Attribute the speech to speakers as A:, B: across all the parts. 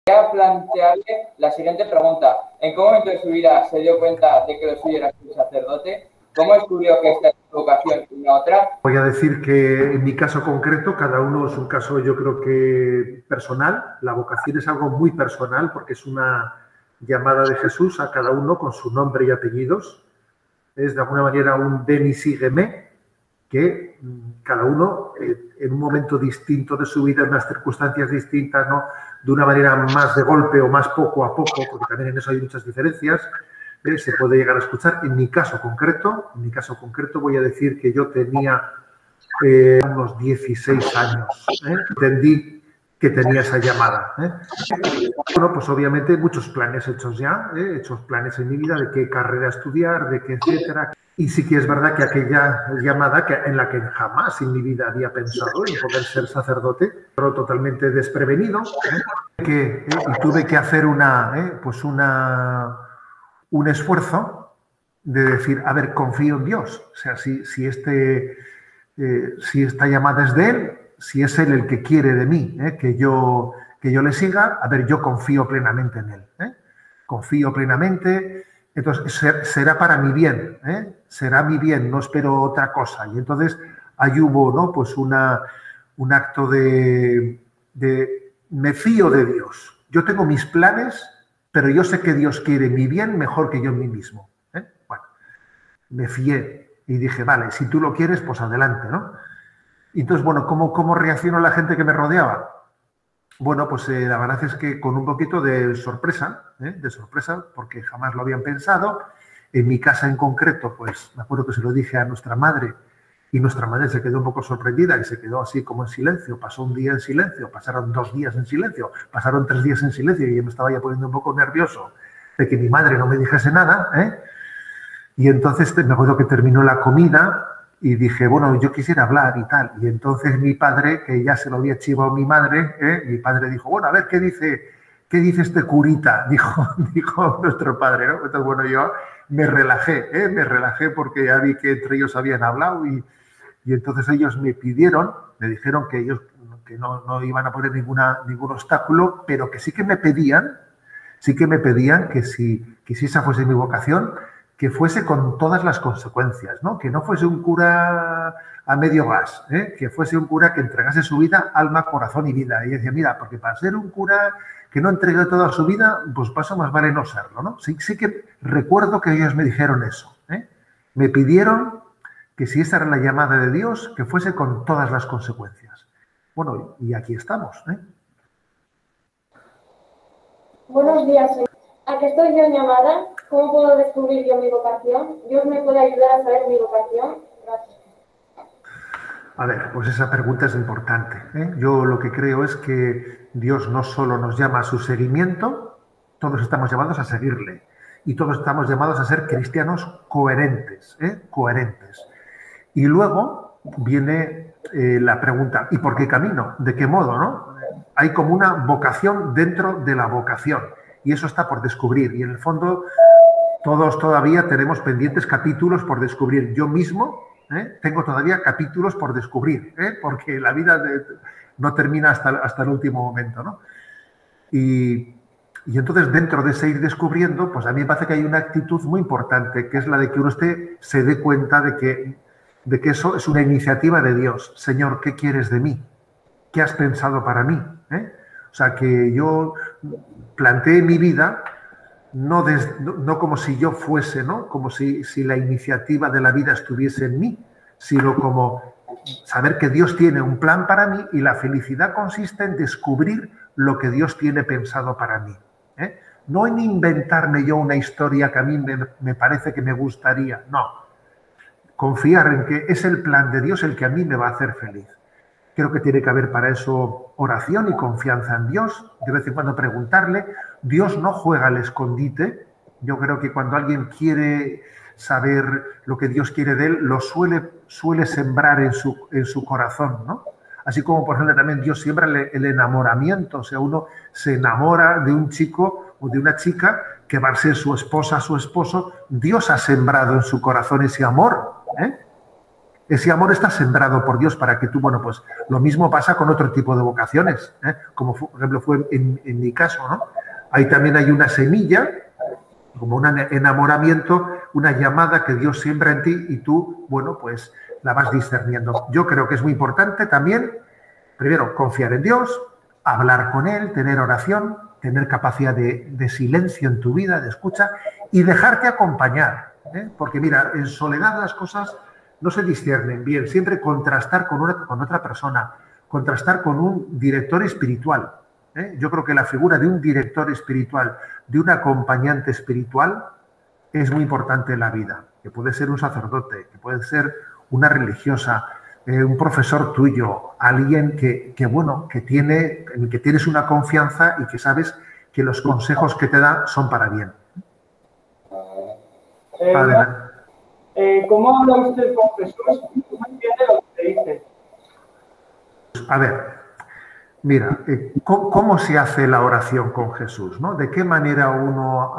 A: Quería plantearle la siguiente pregunta. ¿En qué momento de su vida se dio cuenta de que lo suyo era ser sacerdote? ¿Cómo descubrió que esta es su vocación y no otra?
B: Voy a decir que en mi caso concreto, cada uno es un caso yo creo que personal. La vocación es algo muy personal porque es una llamada de Jesús a cada uno con su nombre y apellidos. Es de alguna manera un ven y sígueme, que cada uno en un momento distinto de su vida, en unas circunstancias distintas, ¿no? De una manera más de golpe o más poco a poco, porque también en eso hay muchas diferencias, se puede llegar a escuchar. En mi caso concreto voy a decir que yo tenía unos 16 años, entendí que tenía esa llamada. Bueno, pues obviamente muchos planes hechos ya, hechos planes en mi vida de qué carrera estudiar, de qué etcétera. Y sí que es verdad que aquella llamada en la que jamás en mi vida había pensado en poder ser sacerdote, pero totalmente desprevenido, y tuve que hacer un esfuerzo de decir, a ver, confío en Dios. O sea, si esta llamada es de Él, si es Él el que quiere de mí, que yo le siga, a ver, yo confío plenamente en Él. Confío plenamente, entonces será para mi bien, será mi bien, no espero otra cosa. Y entonces ahí hubo, ¿no? Pues un acto de me fío de Dios. Yo tengo mis planes, pero yo sé que Dios quiere mi bien mejor que yo en mí mismo. Bueno, me fié y dije, vale, si tú lo quieres, pues adelante, ¿no? Y entonces, bueno, ¿cómo reaccionó la gente que me rodeaba? Bueno, pues la verdad es que con un poquito de sorpresa, porque jamás lo habían pensado. En mi casa en concreto, pues me acuerdo que se lo dije a nuestra madre y nuestra madre se quedó un poco sorprendida y se quedó así como en silencio. Pasó un día en silencio, pasaron 2 días en silencio, pasaron 3 días en silencio y yo me estaba ya poniendo un poco nervioso de que mi madre no me dijese nada. Y entonces me acuerdo que terminó la comida y dije, bueno, yo quisiera hablar y tal. Y entonces mi padre, que ya se lo había chivado mi madre, mi padre dijo, bueno, a ver, ¿qué dice este curita? Dijo nuestro padre, ¿no? Entonces, bueno, yo me relajé porque ya vi que entre ellos habían hablado y entonces ellos me dijeron que ellos que no iban a poner ningún obstáculo, pero que sí que me pedían que si esa fuese mi vocación, que fuese con todas las consecuencias, ¿no? Que no fuese un cura a medio gas, que fuese un cura que entregase su vida, alma, corazón y vida. Y decía, mira, porque para ser un cura que no entregue toda su vida, pues paso más vale no serlo, ¿no? Sí que recuerdo que ellos me dijeron eso. Me pidieron que si esa era la llamada de Dios, que fuese con todas las consecuencias. Bueno, y aquí estamos.
C: Buenos días, ¿a qué estoy yo llamada? ¿Cómo puedo descubrir yo mi vocación? ¿Dios me puede ayudar a saber mi vocación? Gracias.
B: A ver, pues esa pregunta es importante. Yo lo que creo es que Dios no solo nos llama a su seguimiento, todos estamos llamados a seguirle y todos estamos llamados a ser cristianos coherentes. Y luego viene la pregunta, ¿y por qué camino? ¿De qué modo, no? Hay como una vocación dentro de la vocación y eso está por descubrir. Y en el fondo todos todavía tenemos pendientes capítulos por descubrir. Yo mismo tengo todavía capítulos por descubrir, porque la vida no termina hasta el último momento, ¿no? Y entonces dentro de ese ir descubriendo, pues a mí me parece que hay una actitud muy importante, que es la de que uno se dé cuenta de que eso es una iniciativa de Dios. Señor, ¿qué quieres de mí? ¿Qué has pensado para mí? O sea, que yo planteé mi vida no como si yo fuese, ¿no? Como si la iniciativa de la vida estuviese en mí, sino como saber que Dios tiene un plan para mí y la felicidad consiste en descubrir lo que Dios tiene pensado para mí. No en inventarme yo una historia que a mí me parece que me gustaría, no. Confiar en que es el plan de Dios el que a mí me va a hacer feliz. Creo que tiene que haber para eso oración y confianza en Dios. De vez en cuando preguntarle. Dios no juega al escondite. Yo creo que cuando alguien quiere saber lo que Dios quiere de él, lo suele sembrar en su corazón, ¿no? Así como, por ejemplo, también Dios siembra el enamoramiento. O sea, uno se enamora de un chico o de una chica que va a ser su esposa, su esposo. Dios ha sembrado en su corazón ese amor, ese amor está sembrado por Dios para que tú, bueno, pues lo mismo pasa con otro tipo de vocaciones, como por ejemplo fue en mi caso, ¿no? Ahí también hay una semilla, como un enamoramiento, una llamada que Dios siembra en ti y tú, bueno, pues la vas discerniendo. Yo creo que es muy importante también, primero, confiar en Dios, hablar con Él, tener oración, tener capacidad de silencio en tu vida, de escucha y dejarte acompañar. Porque mira, en soledad las cosas no se disciernen bien. Siempre contrastar con otra persona, contrastar con un director espiritual. Yo creo que la figura de un director espiritual, de un acompañante espiritual, es muy importante en la vida. Que puede ser un sacerdote, que puede ser una religiosa, un profesor tuyo, alguien bueno, en el que tienes una confianza y que sabes que los consejos que te da son para bien.
D: ¿Cómo habla usted con Jesús? ¿Cómo entiende lo que te dice?
B: A ver, mira, ¿cómo se hace la oración con Jesús, ¿no? ¿De qué manera uno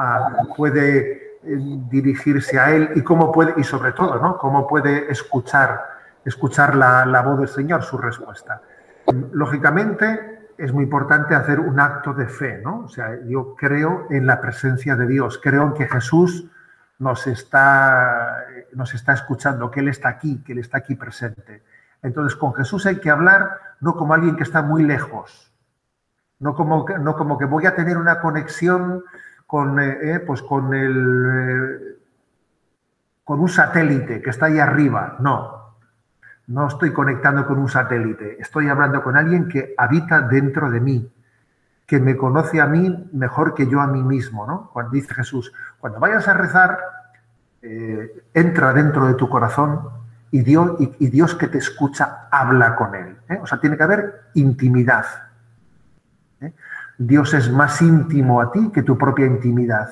B: puede dirigirse a Él y cómo puede, y sobre todo, ¿no? ¿Cómo puede escuchar la voz del Señor, su respuesta? Lógicamente, es muy importante hacer un acto de fe, ¿no? O sea, yo creo en la presencia de Dios, creo en que Jesús nos está escuchando, que Él está aquí presente. Entonces, con Jesús hay que hablar no como alguien que está muy lejos, no como que voy a tener una conexión con un satélite que está ahí arriba. No estoy conectando con un satélite, estoy hablando con alguien que habita dentro de mí, que me conoce a mí mejor que yo a mí mismo, ¿no? Cuando dice Jesús, cuando vayas a rezar, entra dentro de tu corazón y Dios que te escucha, habla con Él. O sea, tiene que haber intimidad. Dios es más íntimo a ti que tu propia intimidad.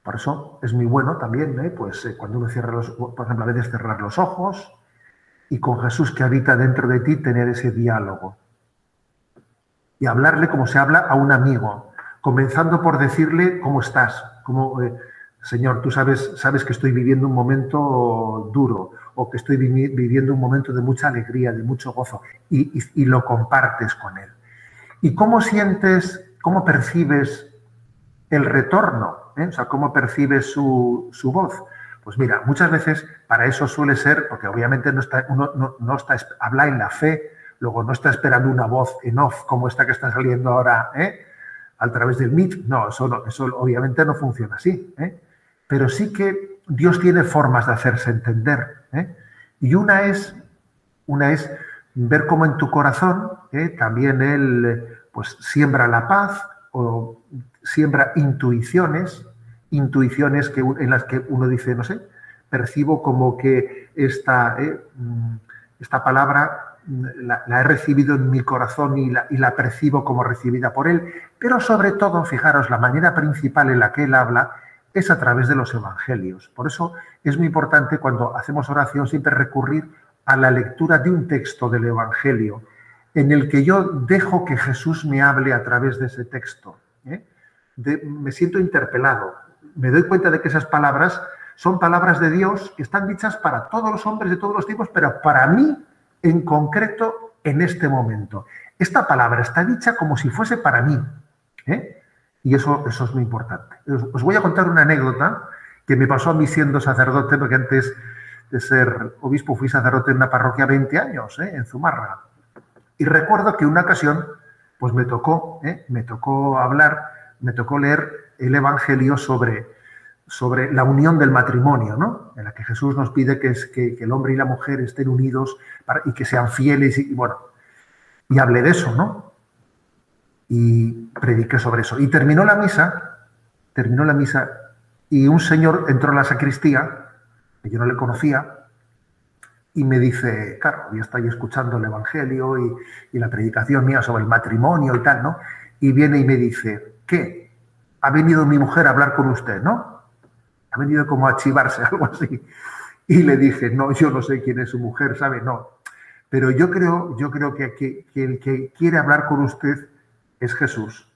B: Por eso es muy bueno también, cuando uno cierra por ejemplo, a veces cerrar los ojos y con Jesús que habita dentro de ti tener ese diálogo. Y hablarle como se habla a un amigo, comenzando por decirle cómo estás, Señor, tú sabes que estoy viviendo un momento duro o que estoy viviendo un momento de mucha alegría, de mucho gozo, y lo compartes con Él. ¿Y cómo percibes el retorno? O sea, ¿cómo percibes su voz? Pues mira, muchas veces para eso suele ser, porque obviamente uno no está, habla en la fe, luego no está esperando una voz en off como esta que está saliendo ahora a través del Meet. No, eso obviamente no funciona así. Pero sí que Dios tiene formas de hacerse entender. Y una es ver cómo en tu corazón también Él pues siembra la paz o siembra intuiciones en las que uno dice, no sé, percibo como que esta palabra la he recibido en mi corazón y la percibo como recibida por Él, pero sobre todo, fijaros, la manera principal en la que Él habla es a través de los evangelios. Por eso es muy importante cuando hacemos oración siempre recurrir a la lectura de un texto del evangelio en el que yo dejo que Jesús me hable a través de ese texto. Me siento interpelado, me doy cuenta de que esas palabras son palabras de Dios que están dichas para todos los hombres de todos los tiempos, pero para mí en concreto en este momento. Esta palabra está dicha como si fuese para mí. Y eso es muy importante. Os voy a contar una anécdota que me pasó a mí siendo sacerdote, porque antes de ser obispo fui sacerdote en una parroquia 20 años, en Zumárraga. Y recuerdo que una ocasión pues me tocó leer el Evangelio sobre la unión del matrimonio, ¿no? En la que Jesús nos pide que el hombre y la mujer estén unidos y que sean fieles y hablé de eso, ¿no? Y prediqué sobre eso. Y terminó la misa y un señor entró a la sacristía, que yo no le conocía, y me dice, claro, yo estoy escuchando el Evangelio y la predicación mía sobre el matrimonio y tal, ¿no? Y viene y me dice, ¿qué? Ha venido mi mujer a hablar con usted, ¿no? Ha venido como a chivarse, algo así. Y le dije, no, yo no sé quién es su mujer, ¿sabe? No. Pero yo creo que el que quiere hablar con usted es Jesús.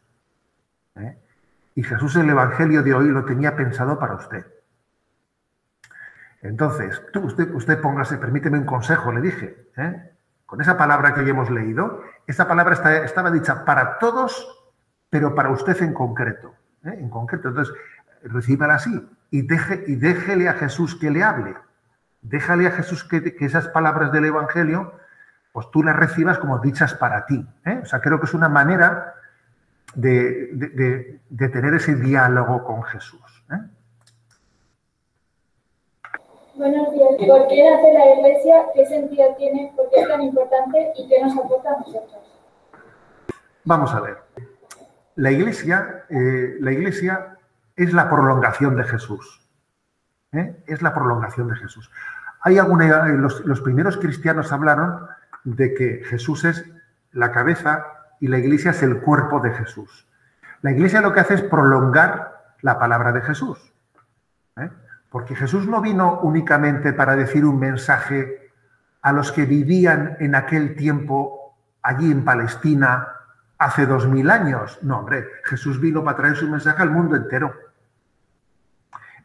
B: Y Jesús el Evangelio de hoy lo tenía pensado para usted. Entonces, usted póngase, permíteme un consejo, le dije, con esa palabra que hoy hemos leído, esa palabra estaba dicha para todos, pero para usted en concreto. En concreto, entonces, recíbala así y déjele a Jesús que le hable. Déjale a Jesús que esas palabras del Evangelio, pues tú las recibas como dichas para ti. O sea, creo que es una manera de tener ese diálogo con Jesús.
C: Buenos días. ¿Por qué nace la Iglesia? ¿Qué sentido tiene? ¿Por qué es tan importante? ¿Y qué nos aporta a nosotros?
B: Vamos a ver. La Iglesia es la prolongación de Jesús. Es la prolongación de Jesús. Los primeros cristianos hablaron de que Jesús es la cabeza y la Iglesia es el cuerpo de Jesús. La Iglesia lo que hace es prolongar la palabra de Jesús. Porque Jesús no vino únicamente para decir un mensaje a los que vivían en aquel tiempo allí en Palestina hace 2000 años. No, hombre, Jesús vino para traer su mensaje al mundo entero.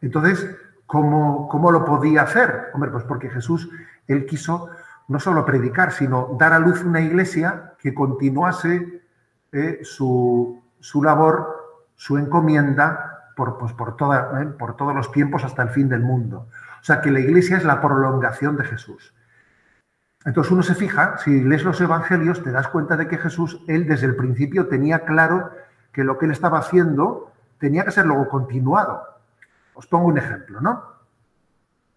B: Entonces, ¿cómo lo podía hacer? Hombre, pues porque Jesús, él quiso no solo predicar, sino dar a luz una iglesia que continuase su labor, su encomienda, por todos los tiempos hasta el fin del mundo. O sea, que la Iglesia es la prolongación de Jesús. Entonces uno se fija, si lees los Evangelios, te das cuenta de que Jesús, él desde el principio tenía claro que lo que él estaba haciendo tenía que ser luego continuado. Os pongo un ejemplo, ¿no?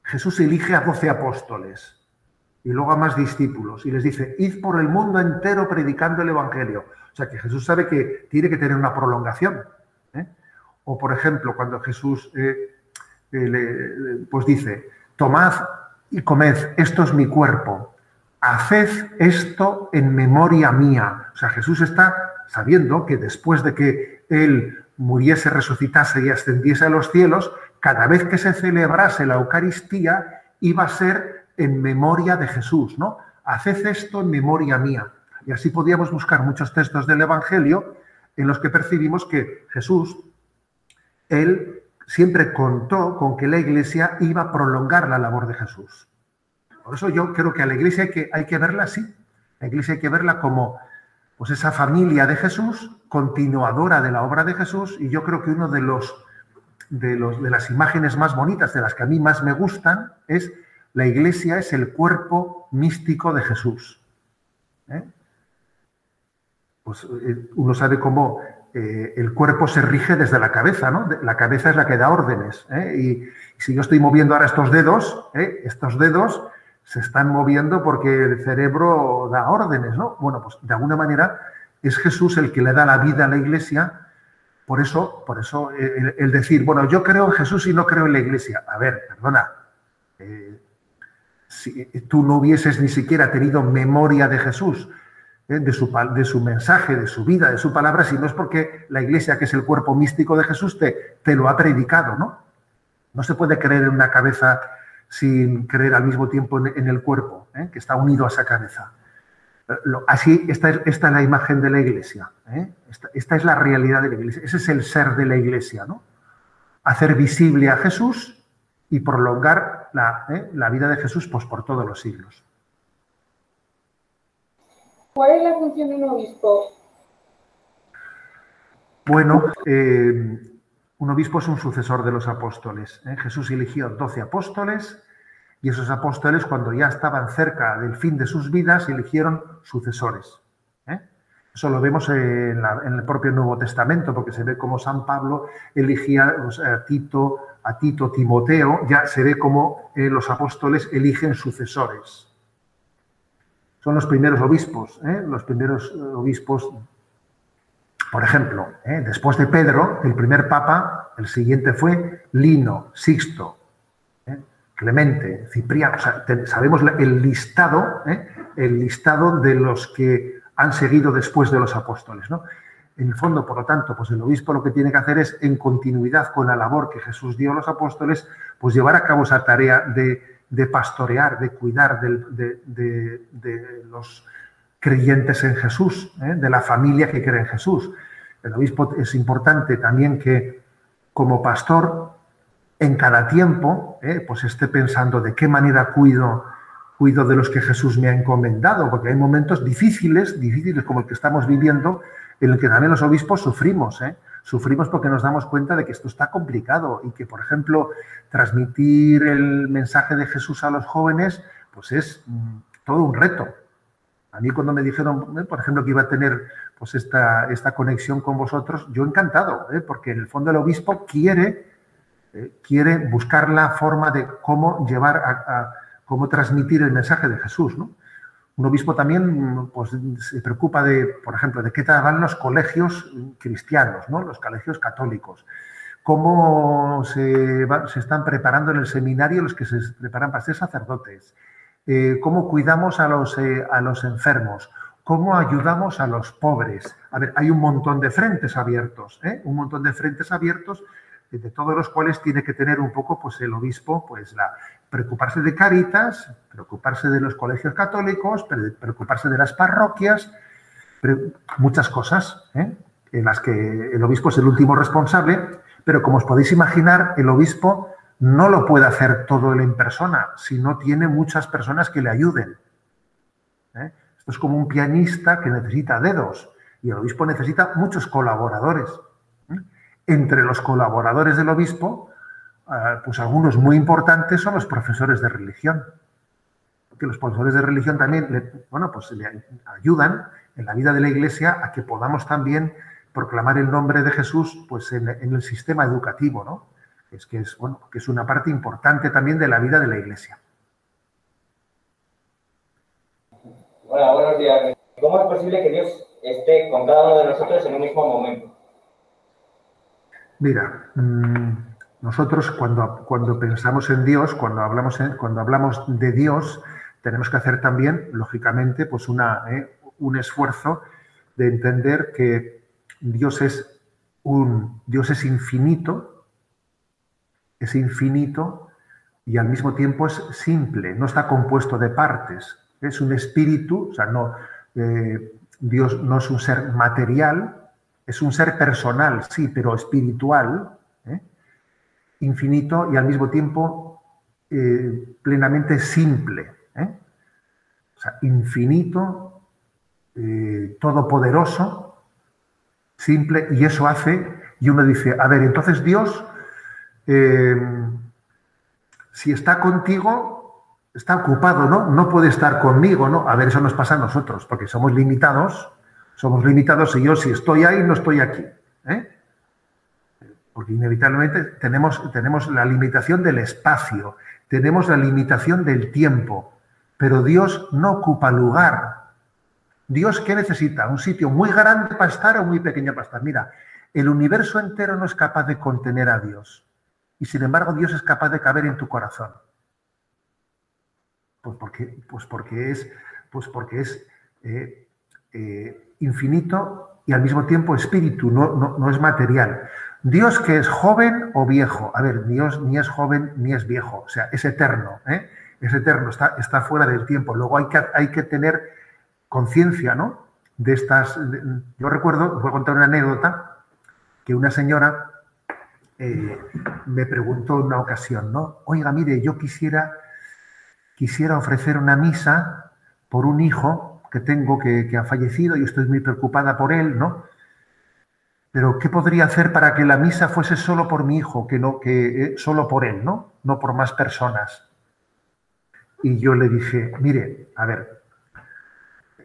B: Jesús elige a 12 apóstoles y luego a más discípulos y les dice, id por el mundo entero predicando el Evangelio. O sea, que Jesús sabe que tiene que tener una prolongación. O, por ejemplo, cuando Jesús pues dice, tomad y comed, esto es mi cuerpo, haced esto en memoria mía. O sea, Jesús está sabiendo que después de que Él muriese, resucitase y ascendiese a los cielos, cada vez que se celebrase la Eucaristía iba a ser en memoria de Jesús, ¿no? Haced esto en memoria mía. Y así podíamos buscar muchos textos del Evangelio en los que percibimos que Jesús, él siempre contó con que la Iglesia iba a prolongar la labor de Jesús. Por eso yo creo que a la Iglesia hay que verla así. La Iglesia hay que verla como pues, esa familia de Jesús, continuadora de la obra de Jesús, y yo creo que uno de las imágenes más bonitas, de las que a mí más me gustan, es la Iglesia es el cuerpo místico de Jesús. Pues uno sabe cómo el cuerpo se rige desde la cabeza, ¿no? La cabeza es la que da órdenes. Y si yo estoy moviendo ahora estos dedos se están moviendo porque el cerebro da órdenes, ¿no? Bueno, pues de alguna manera es Jesús el que le da la vida a la Iglesia. Por eso el decir, bueno, yo creo en Jesús y no creo en la Iglesia. A ver, perdona, si tú no hubieses ni siquiera tenido memoria de Jesús, de su mensaje, de su vida, de su palabra, si no es porque la Iglesia, que es el cuerpo místico de Jesús, te lo ha predicado, ¿no? No se puede creer en una cabeza sin creer al mismo tiempo en el cuerpo, que está unido a esa cabeza. Así, esta es la imagen de la Iglesia. Esta es la realidad de la Iglesia. Ese es el ser de la Iglesia, ¿no? Hacer visible a Jesús y prolongar la vida de Jesús pues, por todos los siglos.
C: ¿Cuál es la función de un obispo?
B: Bueno, un obispo es un sucesor de los apóstoles. Jesús eligió 12 apóstoles y esos apóstoles, cuando ya estaban cerca del fin de sus vidas, eligieron sucesores. Eso lo vemos en el propio Nuevo Testamento, porque se ve cómo San Pablo elegía a Tito, Timoteo, ya se ve cómo los apóstoles eligen sucesores. Son los primeros obispos, por ejemplo, después de Pedro, el primer papa, el siguiente fue Lino, Sixto, Clemente, Cipriano. O sea, sabemos el listado de los que han seguido después de los apóstoles, ¿no? En el fondo, por lo tanto, pues el obispo lo que tiene que hacer es, en continuidad con la labor que Jesús dio a los apóstoles, pues llevar a cabo esa tarea de pastorear, de cuidar de los creyentes en Jesús, de la familia que cree en Jesús. El obispo es importante también que, como pastor, en cada tiempo, pues esté pensando de qué manera cuido de los que Jesús me ha encomendado, porque hay momentos difíciles como el que estamos viviendo, en el que también los obispos sufrimos, Sufrimos porque nos damos cuenta de que esto está complicado y que, por ejemplo, transmitir el mensaje de Jesús a los jóvenes, pues es todo un reto. A mí cuando me dijeron, por ejemplo, que iba a tener pues esta conexión con vosotros, yo encantado, porque en el fondo el obispo quiere buscar la forma de cómo cómo transmitir el mensaje de Jesús, ¿no? Un obispo también pues, se preocupa por ejemplo, de qué tal van los colegios cristianos, ¿no? Los colegios católicos. Cómo se están preparando en el seminario los que se preparan para ser sacerdotes. Cómo cuidamos a los enfermos. Cómo ayudamos a los pobres. A ver, hay un montón de frentes abiertos, un montón de frentes abiertos de todos los cuales tiene que tener un poco pues, el obispo pues, preocuparse de Cáritas, preocuparse de los colegios católicos, preocuparse de las parroquias, muchas cosas en las que el obispo es el último responsable, pero como os podéis imaginar, el obispo no lo puede hacer todo él en persona, si no tiene muchas personas que le ayuden. Esto es como un pianista que necesita dedos y el obispo necesita muchos colaboradores. Entre los colaboradores del obispo, pues algunos muy importantes son los profesores de religión. Porque los profesores de religión también le ayudan en la vida de la Iglesia a que podamos también proclamar el nombre de Jesús pues, en el sistema educativo, ¿no? Que es una parte importante también de la vida de la Iglesia.
A: Hola, buenos días. ¿Cómo es posible que Dios esté con cada uno de nosotros en un mismo momento?
B: Mira, nosotros cuando pensamos en Dios, cuando hablamos de Dios, tenemos que hacer también, lógicamente, pues un esfuerzo de entender que Dios es infinito y al mismo tiempo es simple, no está compuesto de partes. Es un espíritu, o sea, Dios no es un ser material, es un ser personal, sí, pero espiritual, infinito y al mismo tiempo plenamente simple. O sea, infinito, todopoderoso, simple, y eso hace, y uno dice, a ver, entonces Dios, si está contigo, está ocupado, ¿no? No puede estar conmigo, ¿no? A ver, eso nos pasa a nosotros, porque somos limitados y yo si estoy ahí, no estoy aquí. Porque inevitablemente tenemos la limitación del espacio, tenemos la limitación del tiempo, pero Dios no ocupa lugar. ¿Dios qué necesita? ¿Un sitio muy grande para estar o muy pequeño para estar? Mira, el universo entero no es capaz de contener a Dios. Y sin embargo, Dios es capaz de caber en tu corazón. Pues porque es infinito y al mismo tiempo espíritu, no es material. Dios que es joven o viejo. A ver, Dios ni es joven ni es viejo, o sea, es eterno, es eterno, está fuera del tiempo. Luego hay que tener conciencia, ¿no? De estas. Yo recuerdo, os voy a contar una anécdota, que una señora me preguntó en una ocasión, ¿no? Oiga, mire, yo quisiera ofrecer una misa por un hijo que tengo que ha fallecido y estoy muy preocupada por él, ¿no? Pero ¿qué podría hacer para que la misa fuese solo por mi hijo, que solo por él, ¿no? No por más personas? Y yo le dije, mire, a ver,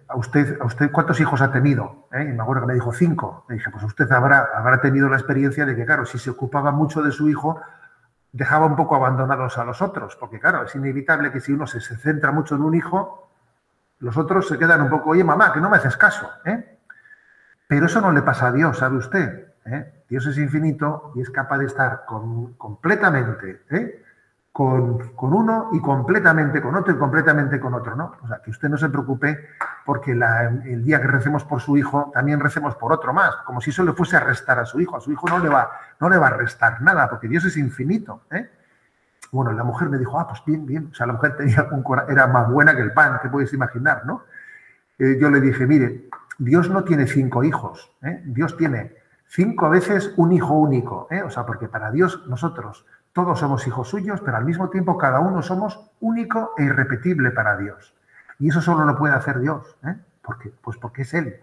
B: ¿a usted cuántos hijos ha tenido? Y me acuerdo que me dijo 5. Le dije, pues usted habrá tenido la experiencia de que, claro, si se ocupaba mucho de su hijo, dejaba un poco abandonados a los otros, porque claro, es inevitable que si uno se centra mucho en un hijo, los otros se quedan un poco, oye mamá, que no me haces caso, Pero eso no le pasa a Dios, ¿sabe usted? Dios es infinito y es capaz de estar completamente con uno y completamente con otro y completamente con otro, ¿no? O sea, que usted no se preocupe porque el día que recemos por su hijo, también recemos por otro más, como si eso le fuese a restar a su hijo. A su hijo no le va a restar nada, porque Dios es infinito. Bueno, la mujer me dijo, pues bien. O sea, la mujer era más buena que el pan, te puedes imaginar, ¿no? Yo le dije, mire, Dios no tiene 5 hijos, Dios tiene 5 veces un hijo único, O sea, porque para Dios nosotros Todos somos hijos suyos, pero al mismo tiempo cada uno somos único e irrepetible para Dios. Y eso solo lo puede hacer Dios. ¿Por qué? Pues porque es Él.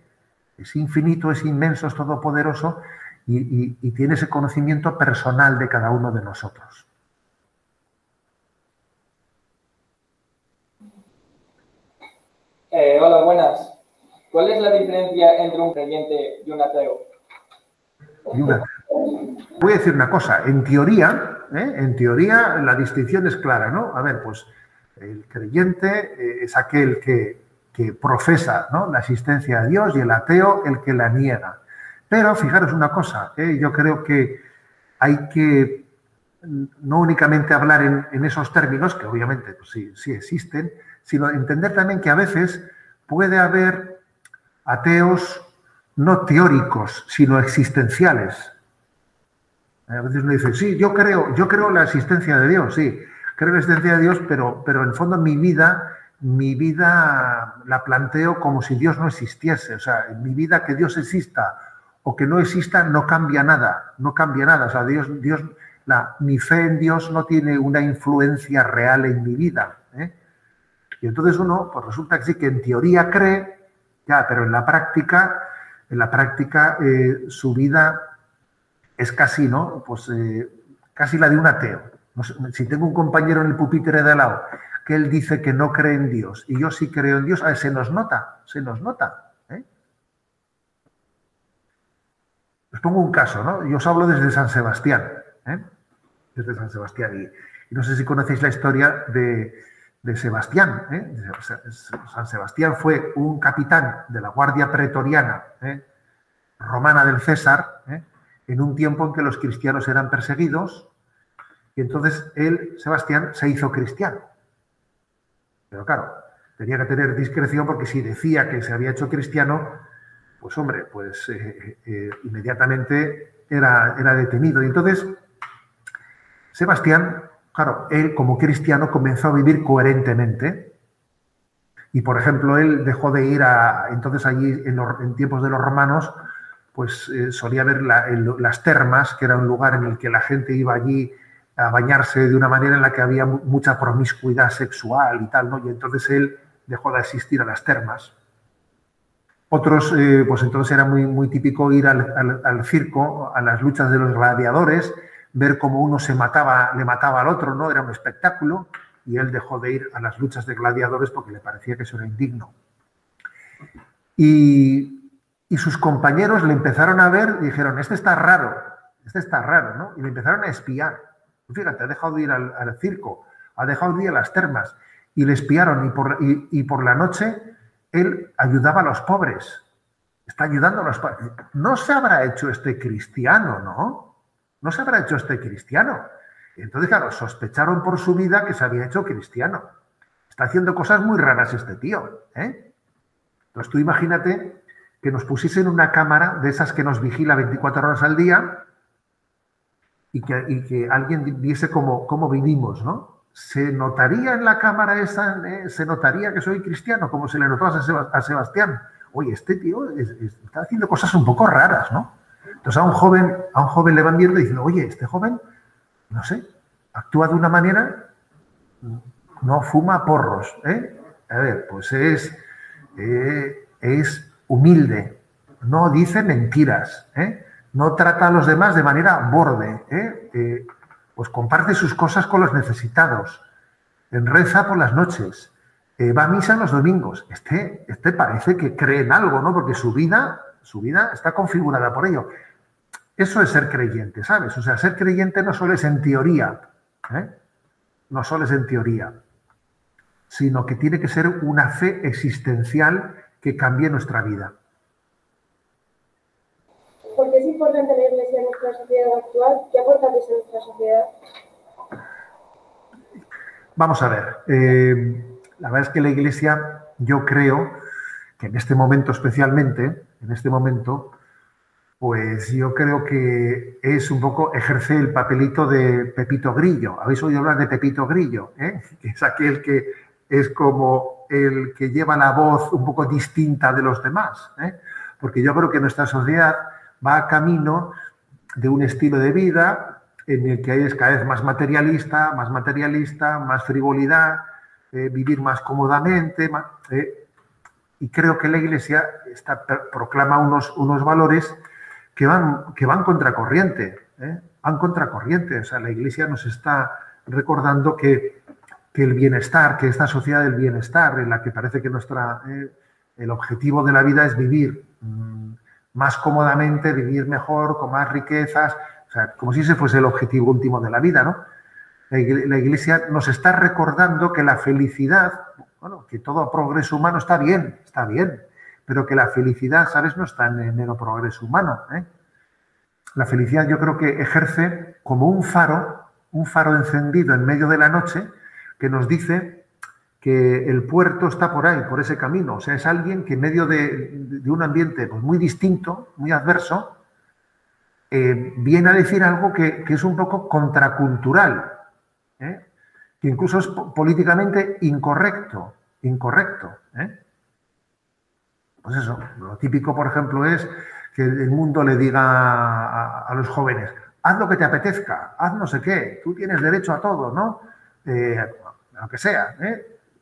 B: Es infinito, es inmenso, es todopoderoso y tiene ese conocimiento personal de cada uno de nosotros.
A: Hola, buenas. ¿Cuál es la diferencia entre un creyente y un ateo?
B: Voy a decir una cosa. En teoría la distinción es clara, ¿no? A ver, pues el creyente es aquel que profesa, ¿no?, la existencia de Dios, y el ateo el que la niega. Pero fijaros una cosa, yo creo que hay que no únicamente hablar en esos términos, que obviamente pues, sí existen, sino entender también que a veces puede haber ateos no teóricos, sino existenciales. A veces uno dice, sí, yo creo en la existencia de Dios, sí, creo en la existencia de Dios, pero en el fondo mi vida la planteo como si Dios no existiese. O sea, en mi vida que Dios exista o que no exista no cambia nada, no cambia nada. O sea, mi fe en Dios no tiene una influencia real en mi vida. Y entonces uno, pues resulta que sí, que en teoría cree, ya, pero en la práctica su vida es casi, ¿no? Pues casi la de un ateo. No sé, si tengo un compañero en el pupitre de al lado que él dice que no cree en Dios y yo sí creo en Dios, a ver, se nos nota. Os pongo un caso, ¿no? Yo os hablo desde San Sebastián, desde San Sebastián, y no sé si conocéis la historia de Sebastián. San Sebastián fue un capitán de la Guardia Pretoriana romana del César, en un tiempo en que los cristianos eran perseguidos, y entonces él, Sebastián, se hizo cristiano. Pero claro, tenía que tener discreción, porque si decía que se había hecho cristiano, pues hombre, pues inmediatamente era detenido. Y entonces Sebastián, claro, él como cristiano comenzó a vivir coherentemente. Y por ejemplo, él dejó de ir entonces allí en tiempos de los romanos, pues solía ver las termas, que era un lugar en el que la gente iba allí a bañarse de una manera en la que había mucha promiscuidad sexual y tal, ¿no? Y entonces él dejó de asistir a las termas. Otros, pues entonces era muy típico ir al circo, a las luchas de los gladiadores, ver cómo uno le mataba al otro, ¿no? Era un espectáculo, y él dejó de ir a las luchas de gladiadores porque le parecía que eso era indigno. Y sus compañeros le empezaron a ver y dijeron, este está raro, ¿no? Y le empezaron a espiar. Fíjate, ha dejado de ir al circo, ha dejado de ir a las termas, y le espiaron, y por la noche él ayudaba a los pobres. Está ayudando a los pobres. No se habrá hecho este cristiano, ¿no? No se habrá hecho este cristiano. Y entonces, claro, sospecharon por su vida que se había hecho cristiano. Está haciendo cosas muy raras este tío, Entonces tú imagínate que nos pusiesen una cámara de esas que nos vigila 24 horas al día, y que alguien viese cómo vivimos, ¿no? ¿Se notaría en la cámara esa, se notaría que soy cristiano, como se le notó a Sebastián? Oye, este tío está haciendo cosas un poco raras, ¿no? Entonces a un joven le van viendo y diciendo, oye, este joven, no sé, actúa de una manera, no fuma porros, A ver, pues es humilde, no dice mentiras, no trata a los demás de manera borde, pues comparte sus cosas con los necesitados, reza por las noches, va a misa los domingos. Este parece que cree en algo, ¿no? Porque su vida está configurada por ello. Eso es ser creyente, ¿sabes? O sea, ser creyente no solo es en teoría, no solo es en teoría, sino que tiene que ser una fe existencial que cambie nuestra vida.
C: ¿Por qué es importante la Iglesia en nuestra sociedad actual? ¿Qué aporta a nuestra sociedad?
B: Vamos a ver. La verdad es que la Iglesia, yo creo que en este momento especialmente, pues yo creo que es un poco, ejerce el papelito de Pepito Grillo. ¿Habéis oído hablar de Pepito Grillo? Que es aquel que es como el que lleva la voz un poco distinta de los demás. Porque yo creo que nuestra sociedad va a camino de un estilo de vida en el que es cada vez más materialista, más frivolidad, vivir más cómodamente. Y creo que la Iglesia proclama unos valores que van contracorriente. Van contracorriente. O sea, la Iglesia nos está recordando que el bienestar, que esta sociedad del bienestar, en la que parece que el objetivo de la vida es vivir más cómodamente, vivir mejor, con más riquezas, o sea, como si ese fuese el objetivo último de la vida, ¿no? La Iglesia nos está recordando que la felicidad, bueno, que todo progreso humano está bien, pero que la felicidad, ¿sabes?, no está en el mero progreso humano, ¿eh? La felicidad yo creo que ejerce como un faro encendido en medio de la noche que nos dice que el puerto está por ahí, por ese camino. O sea, es alguien que en medio de un ambiente pues, muy distinto, muy adverso, viene a decir algo que es un poco contracultural, que incluso es políticamente incorrecto. Pues eso, lo típico, por ejemplo, es que el mundo le diga a los jóvenes, haz lo que te apetezca, haz no sé qué, tú tienes derecho a todo, ¿no? Lo que sea,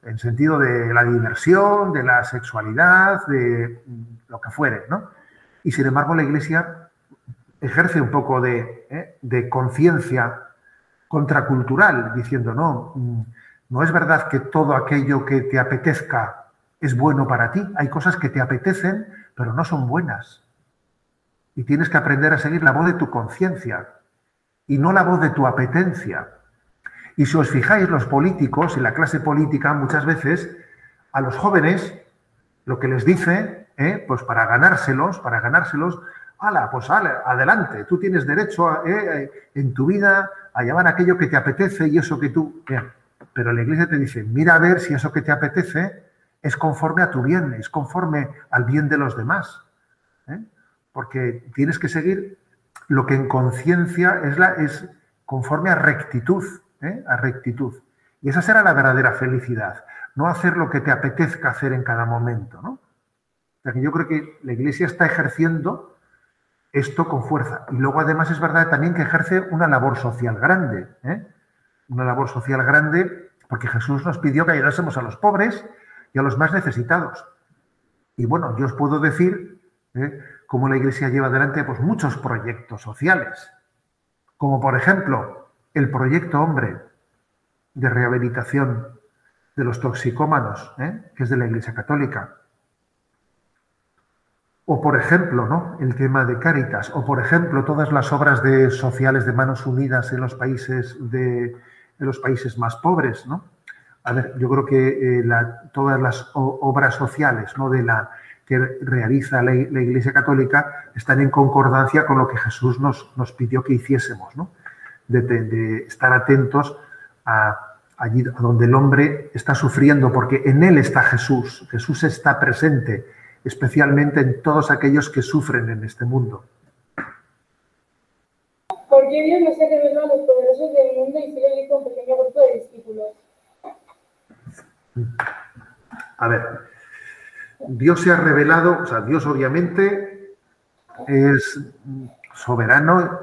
B: en sentido de la diversión, de la sexualidad, de lo que fuere, ¿no? Y sin embargo la Iglesia ejerce un poco de conciencia contracultural, diciendo, no es verdad que todo aquello que te apetezca es bueno para ti. Hay cosas que te apetecen, pero no son buenas. Y tienes que aprender a seguir la voz de tu conciencia y no la voz de tu apetencia. Y si os fijáis, los políticos y la clase política muchas veces a los jóvenes lo que les dice, pues para ganárselos, pues adelante, tú tienes derecho en tu vida a llamar aquello que te apetece y eso que tú... Bien, pero la Iglesia te dice, mira a ver si eso que te apetece es conforme a tu bien, es conforme al bien de los demás. Porque tienes que seguir lo que en conciencia es conforme a rectitud. Y esa será la verdadera felicidad, no hacer lo que te apetezca hacer en cada momento, ¿no? O sea que yo creo que la Iglesia está ejerciendo esto con fuerza. Y luego además es verdad también que ejerce una labor social grande, una labor social grande porque Jesús nos pidió que ayudásemos a los pobres y a los más necesitados. Y bueno, yo os puedo decir cómo la Iglesia lleva adelante pues, muchos proyectos sociales, como por ejemplo el proyecto Hombre de rehabilitación de los toxicómanos, que es de la Iglesia Católica. O, por ejemplo, ¿no?, el tema de Cáritas. O, por ejemplo, todas las obras sociales de Manos Unidas en los países más pobres, ¿no? A ver, yo creo que todas las obras sociales, ¿no?, que realiza la Iglesia Católica están en concordancia con lo que Jesús nos pidió que hiciésemos, ¿no? De estar atentos allí donde el hombre está sufriendo, porque en él está Jesús. Jesús está presente, especialmente en todos aquellos que sufren en este mundo.
C: ¿Por qué Dios no se reveló a los poderosos del mundo y solo eligió un pequeño grupo de discípulos?
B: A ver, Dios se ha revelado, o sea, Dios obviamente es soberano,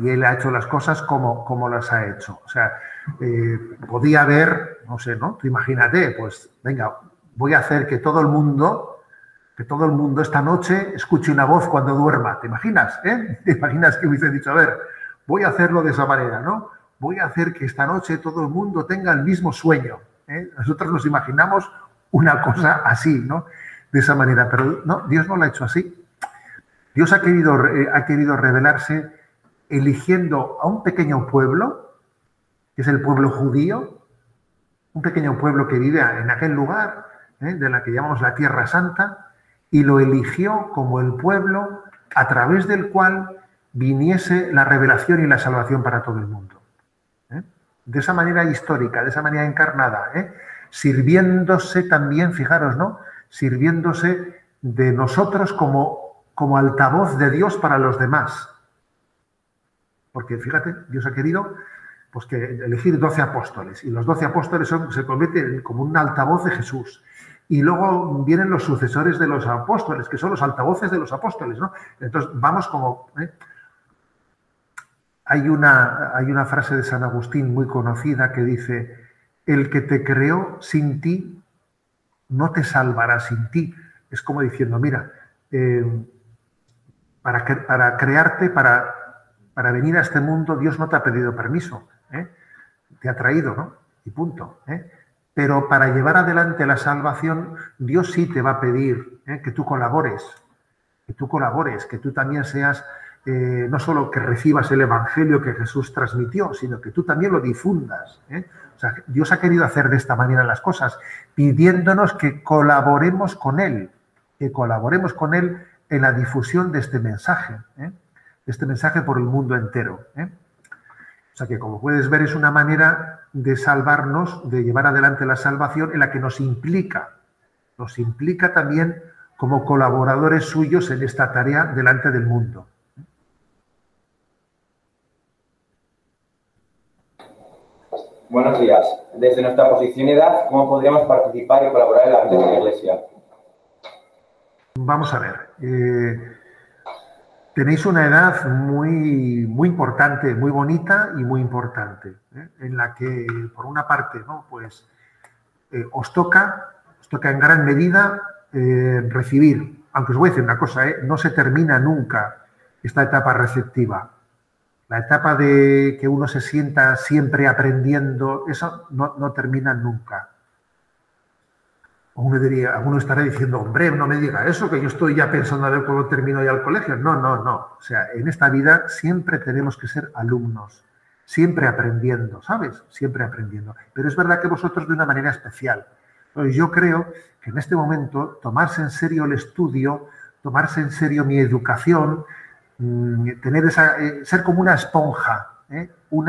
B: y Él ha hecho las cosas como las ha hecho. O sea, podía haber, no sé, ¿no? Tú imagínate, pues venga, voy a hacer que todo el mundo esta noche escuche una voz cuando duerma. ¿Te imaginas? ¿Te imaginas que hubiese dicho, a ver, voy a hacerlo de esa manera, ¿no? Voy a hacer que esta noche todo el mundo tenga el mismo sueño. Nosotros nos imaginamos una cosa así, ¿no? De esa manera, pero no, Dios no lo ha hecho así. Dios ha querido revelarse eligiendo a un pequeño pueblo, que es el pueblo judío, un pequeño pueblo que vive en aquel lugar, de la que llamamos la Tierra Santa, y lo eligió como el pueblo a través del cual viniese la revelación y la salvación para todo el mundo. De esa manera histórica, de esa manera encarnada, sirviéndose también, fijaros, ¿no?, sirviéndose de nosotros como altavoz de Dios para los demás. Porque, fíjate, Dios ha querido pues, que elegir 12 apóstoles, y los 12 apóstoles se convierten como un altavoz de Jesús. Y luego vienen los sucesores de los apóstoles, que son los altavoces de los apóstoles, ¿no? Entonces, vamos como... Hay una frase de San Agustín muy conocida que dice: el que te creó sin ti no te salvará sin ti. Es como diciendo, mira, para crearte, para venir a este mundo, Dios no te ha pedido permiso, ¿eh? Te ha traído, ¿no? Y punto, ¿eh? Pero para llevar adelante la salvación, Dios sí te va a pedir, ¿eh?, que tú colabores, que tú también seas, no solo que recibas el Evangelio que Jesús transmitió, sino que tú también lo difundas, ¿eh? O sea, Dios ha querido hacer de esta manera las cosas, pidiéndonos que colaboremos con Él en la difusión de este mensaje, ¿eh? Este mensaje por el mundo entero, ¿eh? O sea que, como puedes ver, es una manera de salvarnos, de llevar adelante la salvación, en la que nos implica también como colaboradores suyos en esta tarea delante del mundo.
A: Buenos días. Desde nuestra posición y edad, ¿cómo podríamos participar y colaborar en la vida de la Iglesia?
B: Vamos a ver. Tenéis una edad muy, muy importante, muy bonita y muy importante, ¿eh? En la que, por una parte, ¿no?, pues os toca en gran medida recibir. Aunque os voy a decir una cosa, no se termina nunca esta etapa receptiva. La etapa de que uno se sienta siempre aprendiendo, eso no termina nunca. Alguno estará diciendo, hombre, no me diga eso, que yo estoy ya pensando a ver cómo termino ya el colegio. No. O sea, en esta vida siempre tenemos que ser alumnos, siempre aprendiendo, ¿sabes? Siempre aprendiendo. Pero es verdad que vosotros de una manera especial. Entonces, yo creo que en este momento tomarse en serio el estudio, tomarse en serio mi educación, ser como una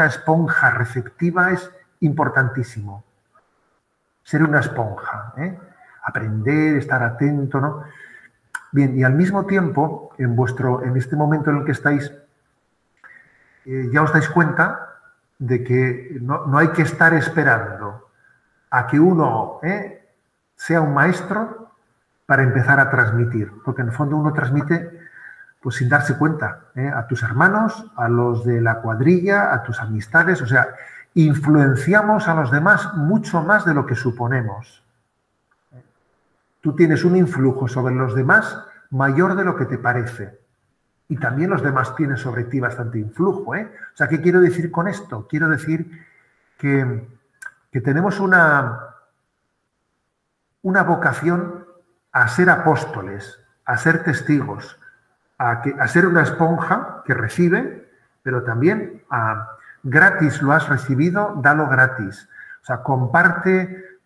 B: esponja receptiva es importantísimo. Ser una esponja, aprender, estar atento, ¿no? Bien, y al mismo tiempo, en este momento en el que estáis, ya os dais cuenta de que no hay que estar esperando a que uno sea un maestro para empezar a transmitir, porque en el fondo uno transmite pues sin darse cuenta, a tus hermanos, a los de la cuadrilla, a tus amistades, o sea, influenciamos a los demás mucho más de lo que suponemos. Tú tienes un influjo sobre los demás mayor de lo que te parece. Y también los demás tienen sobre ti bastante influjo, ¿eh? O sea, ¿qué quiero decir con esto? Quiero decir que tenemos una vocación a ser apóstoles, a ser testigos, a ser una esponja que recibe, pero también gratis lo has recibido, dalo gratis. O sea, comparte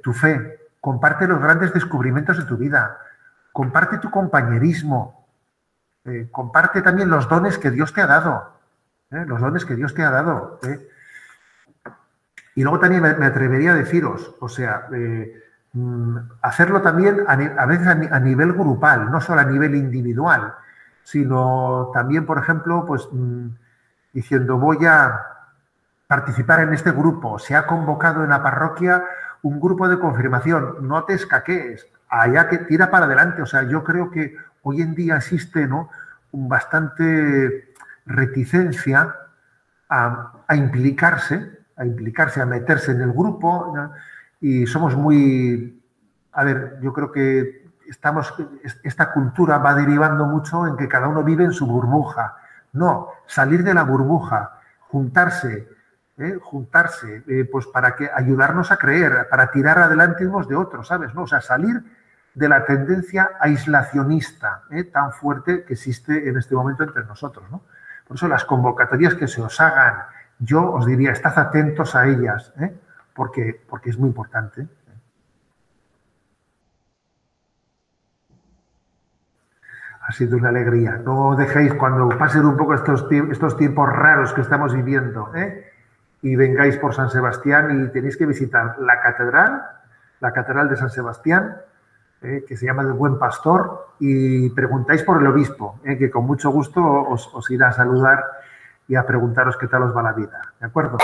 B: tu fe, comparte los grandes descubrimientos de tu vida, comparte tu compañerismo, comparte también los dones que Dios te ha dado, los dones que Dios te ha dado. Y luego también me atrevería a deciros, o sea, hacerlo también a veces a nivel grupal, no solo a nivel individual, sino también, por ejemplo, pues diciendo, voy a participar en este grupo, se ha convocado en la parroquia un grupo de confirmación, no te escaquees, allá que tira para adelante. O sea, yo creo que hoy en día existe, ¿no?, bastante reticencia a implicarse, a meterse en el grupo, ¿no? Y somos muy... A ver, yo creo que esta cultura va derivando mucho en que cada uno vive en su burbuja. No, salir de la burbuja, juntarse, pues para ayudarnos a creer, para tirar adelante unos de otros, ¿sabes? ¿No? O sea, salir de la tendencia aislacionista tan fuerte que existe en este momento entre nosotros, ¿no? Por eso las convocatorias que se os hagan, yo os diría, estad atentos a ellas, porque es muy importante. Ha sido una alegría. No dejéis, cuando pasen un poco estos tiempos raros que estamos viviendo, y vengáis por San Sebastián y tenéis que visitar la catedral de San Sebastián, que se llama del Buen Pastor, y preguntáis por el obispo, que con mucho gusto os irá a saludar y a preguntaros qué tal os va la vida. ¿De acuerdo?